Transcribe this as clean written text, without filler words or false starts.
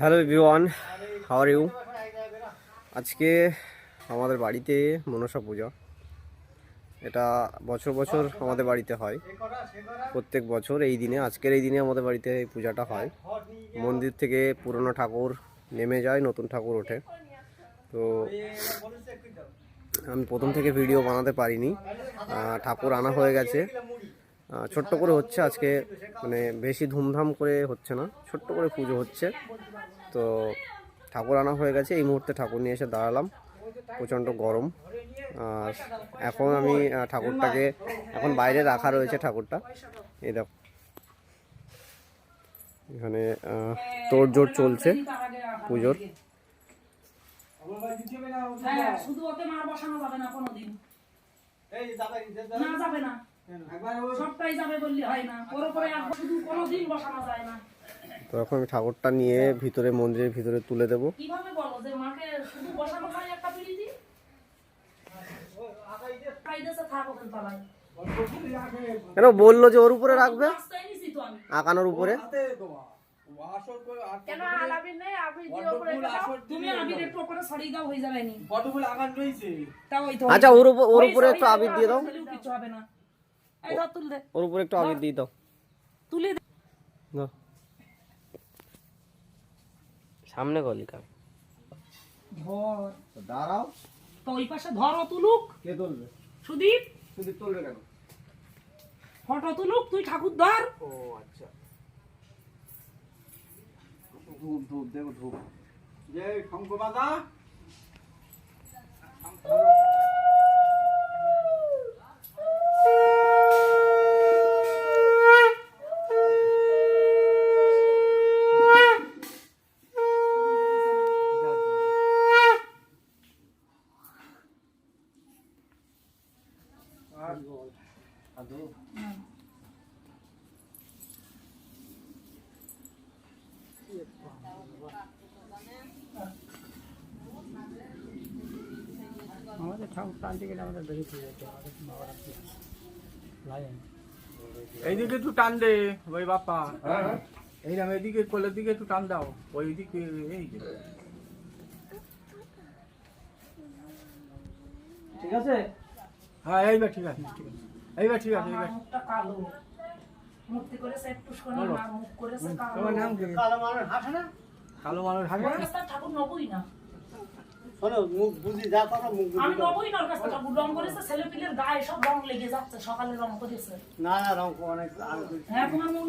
Hello everyone, how are you? আজকে আমাদের বাড়িতে মনসা পূজা। এটা বছর বছর আমাদের বাড়িতে হয়, প্রত্যেক বছর এই দিনে, আজকের এই দিনে আমাদের বাড়িতে এই পূজাটা হয়। মন্দির থেকে পুরনো ঠাকুর নেমে যায়, নতুন ঠাকুর ওঠে। তো আমি প্রথম থেকে ভিডিও বানাতে পারিনি, ঠাকুর আনা হয়ে গেছে। ছোট্ট করে হচ্ছে আজকে, মানে বেশি ধুমধাম করে হচ্ছে না, ছোট্ট করে পুজো হচ্ছে। তো ঠাকুর আনা হয়ে গেছে, এই মুহূর্তে ঠাকুর নিয়ে এসে দাঁড়ালাম। প্রচণ্ড গরম। আর এখন আমি ঠাকুরটাকে এখন বাইরে রাখা রয়েছে ঠাকুরটা। এই দেখো, এখানে তোড়জোড় চলছে পুজোর। তো এখন আমি ঠাকুরটা নিয়ে ভিতরে, মন্দিরের ভিতরে তুলে দেবো। কেন বললো যে ওর উপরে রাখবে, আঁকানোর উপরে? আচ্ছা, ওর উপরে একটু আবির দিয়ে দাও, ওর উপরে একটু আবির দিয়ে দাও, তুলে দাও। সামনে গলিকা দাঁড়াও, তো ওই পাশে ধরো, তুলুক। কে তুলবে? সুদীপ। সুদীপ তুলবে কেন? ফটো তুলুক, তুই ঠাকুর ধর। ও আচ্ছা, ধূপ ধূপ দেবো, ধূপ। যে শঙ্খ বাজা, আমাদের ঠাকুর টানতে গেলে আমাদের বেশি ঠিক আছে। এইদিকে একটু টান দে ওই বাপ্পা, এই নাম এদিকে কোলের দিকে একটু টান দাও, ওই দিকে এই যে। ঠিক আছে? হ্যাঁ এইবার ঠিক আছে, ঠিক আছে, এইবার ঠিক আছে। এইবার কালো মূর্তি করেছে, একটু শোনা আর মুখ করেছে কালো। তোমার নাম কি? কালো মানুষ হাসে না, কালো মানুষ হাসে না? ঠাকুর নবই না, শোনো মুখ বুঝি যা কথা মুখ বুঝি। আমি নবই না, ওর কাছে ঠাকুর রং করেছে, ছেলে পিলের গায়ে সব রং লেগে যাচ্ছে, সকালে রং করেছে। না না, রং অনেক। হ্যাঁ, তোমার মন